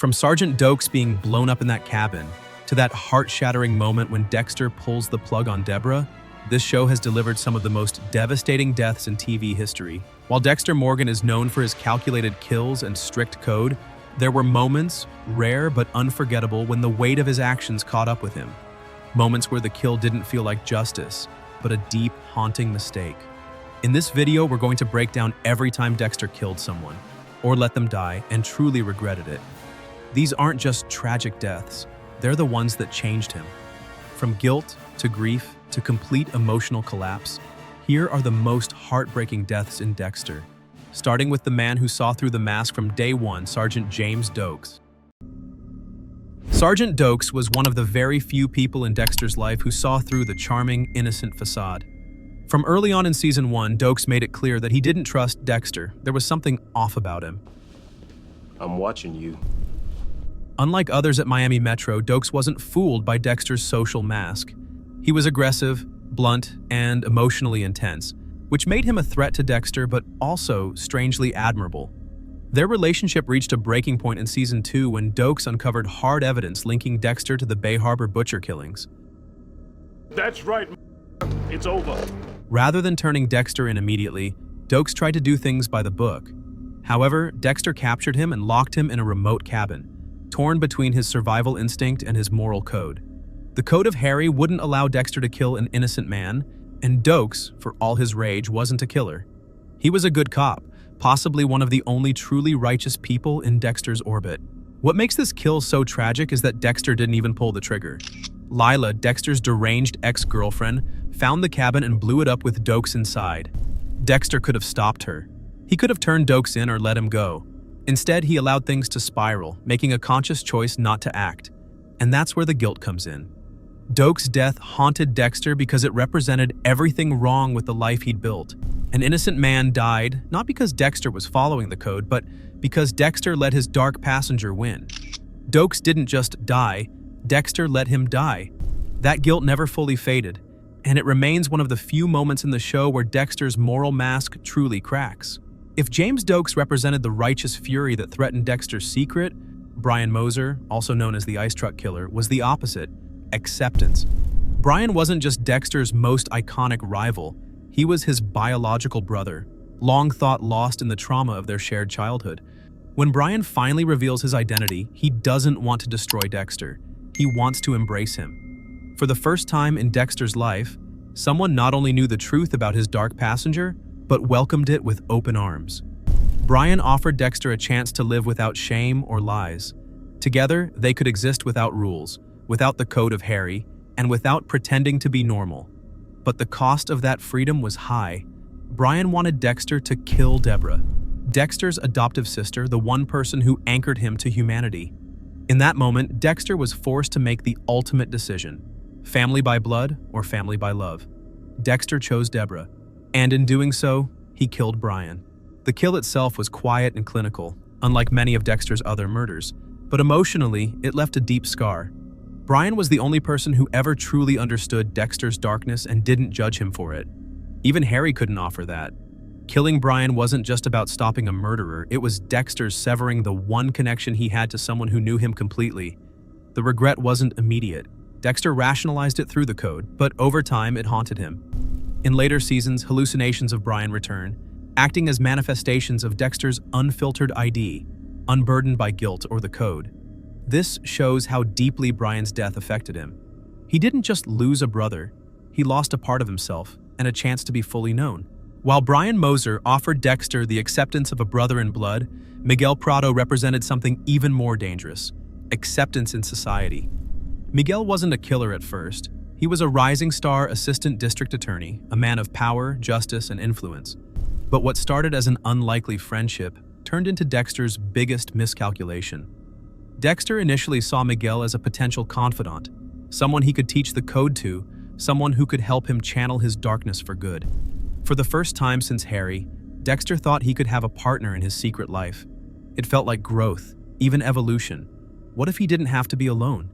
From Sergeant Doakes being blown up in that cabin, to that heart-shattering moment when Dexter pulls the plug on Debra, this show has delivered some of the most devastating deaths in TV history. While Dexter Morgan is known for his calculated kills and strict code, there were moments, rare but unforgettable, when the weight of his actions caught up with him. Moments where the kill didn't feel like justice, but a deep, haunting mistake. In this video, we're going to break down every time Dexter killed someone, or let them die, and truly regretted it. These aren't just tragic deaths, they're the ones that changed him. From guilt to grief to complete emotional collapse, here are the most heartbreaking deaths in Dexter. Starting with the man who saw through the mask from day one, Sergeant James Doakes. Sergeant Doakes was one of the very few people in Dexter's life who saw through the charming, innocent facade. From early on in Season 1, Doakes made it clear that he didn't trust Dexter. There was something off about him. I'm watching you. Unlike others at Miami Metro, Doakes wasn't fooled by Dexter's social mask. He was aggressive, blunt, and emotionally intense, which made him a threat to Dexter, but also strangely admirable. Their relationship reached a breaking point in Season 2 when Doakes uncovered hard evidence linking Dexter to the Bay Harbor butcher killings. That's right, it's over. Rather than turning Dexter in immediately, Doakes tried to do things by the book. However, Dexter captured him and locked him in a remote cabin, torn between his survival instinct and his moral code. The Code of Harry wouldn't allow Dexter to kill an innocent man, and Doakes, for all his rage, wasn't a killer. He was a good cop, possibly one of the only truly righteous people in Dexter's orbit. What makes this kill so tragic is that Dexter didn't even pull the trigger. Lila, Dexter's deranged ex-girlfriend, found the cabin and blew it up with Doakes inside. Dexter could have stopped her. He could have turned Doakes in or let him go. Instead, he allowed things to spiral, making a conscious choice not to act. And that's where the guilt comes in. Doakes' death haunted Dexter because it represented everything wrong with the life he'd built. An innocent man died, not because Dexter was following the code, but because Dexter let his dark passenger win. Doakes didn't just die, Dexter let him die. That guilt never fully faded, and it remains one of the few moments in the show where Dexter's moral mask truly cracks. If James Doakes represented the righteous fury that threatened Dexter's secret, Brian Moser, also known as the ice truck killer, was the opposite: acceptance. Brian wasn't just Dexter's most iconic rival, he was his biological brother, long thought lost in the trauma of their shared childhood. When Brian finally reveals his identity, he doesn't want to destroy Dexter. He wants to embrace him. For the first time in Dexter's life, someone not only knew the truth about his dark passenger, but welcomed it with open arms. Brian offered Dexter a chance to live without shame or lies. Together, they could exist without rules, without the Code of Harry, and without pretending to be normal. But the cost of that freedom was high. Brian wanted Dexter to kill Debra, Dexter's adoptive sister, the one person who anchored him to humanity. In that moment, Dexter was forced to make the ultimate decision: family by blood or family by love. Dexter chose Debra, and in doing so, he killed Brian. The kill itself was quiet and clinical, unlike many of Dexter's other murders, but emotionally, it left a deep scar. Brian was the only person who ever truly understood Dexter's darkness and didn't judge him for it. Even Harry couldn't offer that. Killing Brian wasn't just about stopping a murderer, it was Dexter severing the one connection he had to someone who knew him completely. The regret wasn't immediate. Dexter rationalized it through the code, but over time it haunted him. In later seasons, hallucinations of Brian return, acting as manifestations of Dexter's unfiltered ID, unburdened by guilt or the code. This shows how deeply Brian's death affected him. He didn't just lose a brother, he lost a part of himself and a chance to be fully known. While Brian Moser offered Dexter the acceptance of a brother in blood, Miguel Prado represented something even more dangerous: acceptance in society. Miguel wasn't a killer at first. He was a rising star assistant district attorney, a man of power, justice, and influence. But what started as an unlikely friendship turned into Dexter's biggest miscalculation. Dexter initially saw Miguel as a potential confidant, someone he could teach the code to, someone who could help him channel his darkness for good. For the first time since Harry, Dexter thought he could have a partner in his secret life. It felt like growth, even evolution. What if he didn't have to be alone?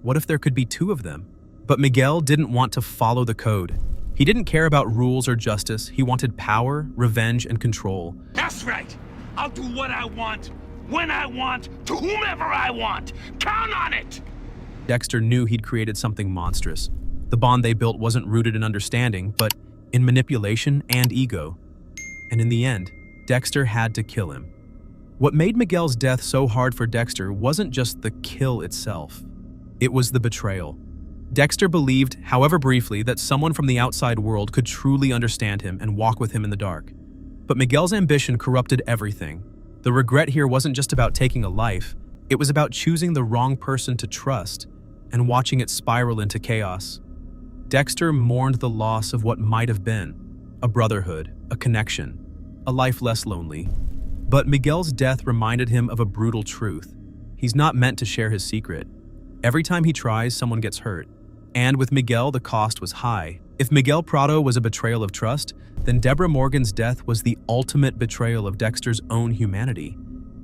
What if there could be two of them? But Miguel didn't want to follow the code. He didn't care about rules or justice. He wanted power, revenge, and control. That's right. I'll do what I want, when I want, to whomever I want. Count on it! Dexter knew he'd created something monstrous. The bond they built wasn't rooted in understanding, but in manipulation and ego. And in the end, Dexter had to kill him. What made Miguel's death so hard for Dexter wasn't just the kill itself. It was the betrayal. Dexter believed, however briefly, that someone from the outside world could truly understand him and walk with him in the dark. But Miguel's ambition corrupted everything. The regret here wasn't just about taking a life, it was about choosing the wrong person to trust and watching it spiral into chaos. Dexter mourned the loss of what might have been a brotherhood, a connection, a life less lonely. But Miguel's death reminded him of a brutal truth. He's not meant to share his secret. Every time he tries, someone gets hurt. And with Miguel, the cost was high. If Miguel Prado was a betrayal of trust, then Debra Morgan's death was the ultimate betrayal of Dexter's own humanity.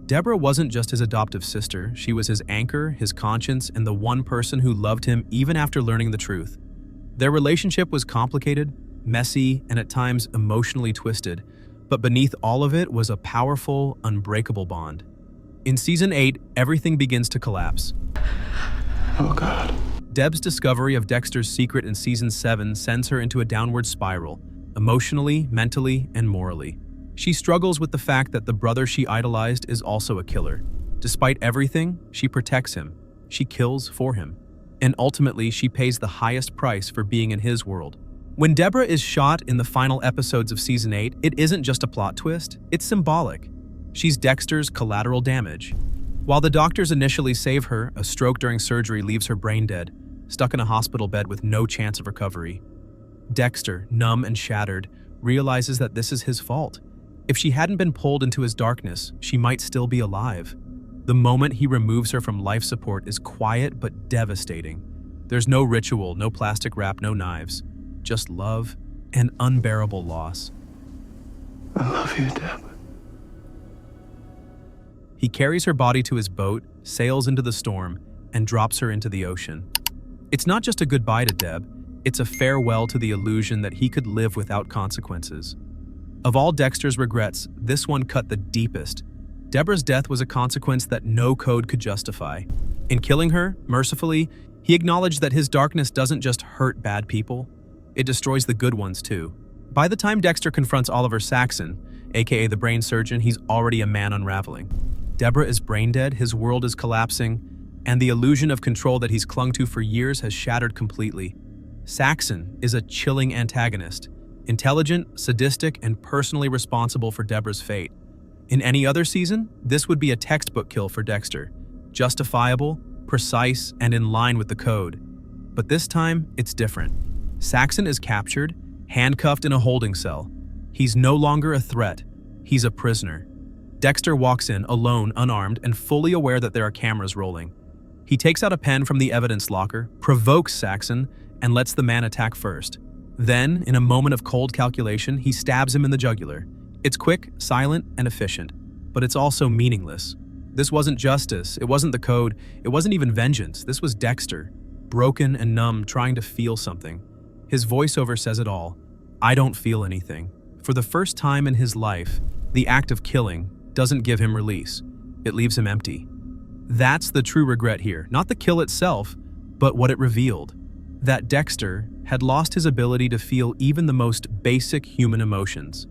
Debra wasn't just his adoptive sister, she was his anchor, his conscience, and the one person who loved him even after learning the truth. Their relationship was complicated, messy, and at times emotionally twisted, but beneath all of it was a powerful, unbreakable bond. In Season 8, everything begins to collapse. Oh, God. Deb's discovery of Dexter's secret in Season 7 sends her into a downward spiral, emotionally, mentally, and morally. She struggles with the fact that the brother she idolized is also a killer. Despite everything, she protects him. She kills for him. And ultimately, she pays the highest price for being in his world. When Debra is shot in the final episodes of Season 8, it isn't just a plot twist, it's symbolic. She's Dexter's collateral damage. While the doctors initially save her, a stroke during surgery leaves her brain dead, stuck in a hospital bed with no chance of recovery. Dexter, numb and shattered, realizes that this is his fault. If she hadn't been pulled into his darkness, she might still be alive. The moment he removes her from life support is quiet but devastating. There's no ritual, no plastic wrap, no knives. Just love and unbearable loss. I love you, Deb. He carries her body to his boat, sails into the storm, and drops her into the ocean. It's not just a goodbye to Deb, it's a farewell to the illusion that he could live without consequences. Of all Dexter's regrets, this one cut the deepest. Debra's death was a consequence that no code could justify. In killing her, mercifully, he acknowledged that his darkness doesn't just hurt bad people, it destroys the good ones too. By the time Dexter confronts Oliver Saxon, aka the brain surgeon, he's already a man unraveling. Debra is brain dead, his world is collapsing, and the illusion of control that he's clung to for years has shattered completely. Saxon is a chilling antagonist, intelligent, sadistic, and personally responsible for Debra's fate. In any other season, this would be a textbook kill for Dexter. Justifiable, precise, and in line with the code. But this time, it's different. Saxon is captured, handcuffed in a holding cell. He's no longer a threat, he's a prisoner. Dexter walks in, alone, unarmed, and fully aware that there are cameras rolling. He takes out a pen from the evidence locker, provokes Saxon, and lets the man attack first. Then, in a moment of cold calculation, he stabs him in the jugular. It's quick, silent, and efficient, but it's also meaningless. This wasn't justice, it wasn't the code, it wasn't even vengeance. This was Dexter, broken and numb, trying to feel something. His voiceover says it all. I don't feel anything. For the first time in his life, the act of killing doesn't give him release. It leaves him empty. That's the true regret here, not the kill itself, but what it revealed. That Dexter had lost his ability to feel even the most basic human emotions.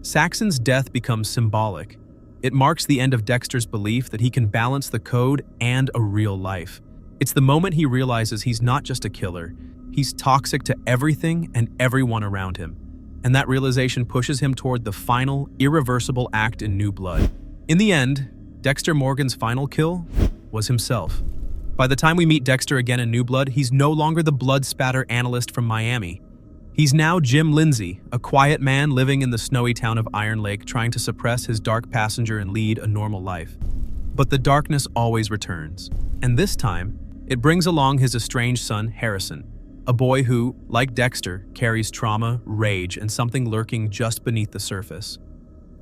Saxon's death becomes symbolic. It marks the end of Dexter's belief that he can balance the code and a real life. It's the moment he realizes he's not just a killer, he's toxic to everything and everyone around him. And that realization pushes him toward the final, irreversible act in New Blood. In the end, Dexter Morgan's final kill was himself. By the time we meet Dexter again in New Blood, he's no longer the blood spatter analyst from Miami. He's now Jim Lindsay, a quiet man living in the snowy town of Iron Lake, trying to suppress his dark passenger and lead a normal life. But the darkness always returns, and this time, it brings along his estranged son, Harrison, a boy who, like Dexter, carries trauma, rage, and something lurking just beneath the surface.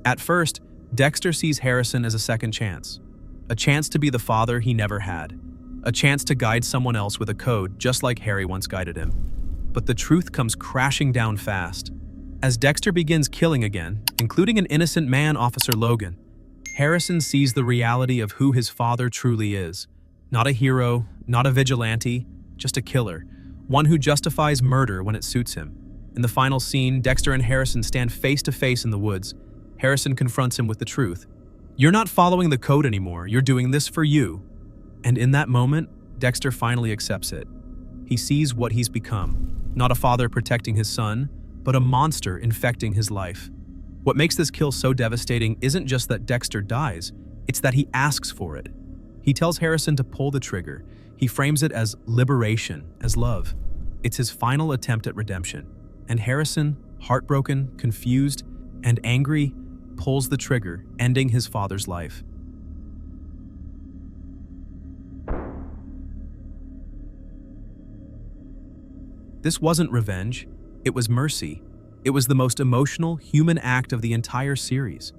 At first, Dexter sees Harrison as a second chance, a chance to be the father he never had, a chance to guide someone else with a code just like Harry once guided him. But the truth comes crashing down fast. As Dexter begins killing again, including an innocent man, Officer Logan, Harrison sees the reality of who his father truly is. Not a hero, not a vigilante, just a killer. One who justifies murder when it suits him. In the final scene, Dexter and Harrison stand face to face in the woods. Harrison confronts him with the truth. "You're not following the code anymore, you're doing this for you." And in that moment, Dexter finally accepts it. He sees what he's become. Not a father protecting his son, but a monster infecting his life. What makes this kill so devastating isn't just that Dexter dies, it's that he asks for it. He tells Harrison to pull the trigger. He frames it as liberation, as love. It's his final attempt at redemption. And Harrison, heartbroken, confused, and angry, pulls the trigger, ending his father's life. This wasn't revenge, it was mercy. It was the most emotional, human act of the entire series.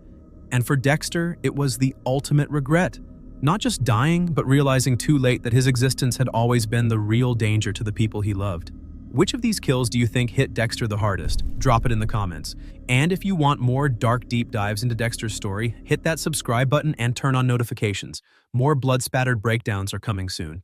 And for Dexter, it was the ultimate regret. Not just dying, but realizing too late that his existence had always been the real danger to the people he loved. Which of these kills do you think hit Dexter the hardest? Drop it in the comments. And if you want more dark deep dives into Dexter's story, hit that subscribe button and turn on notifications. More blood-spattered breakdowns are coming soon.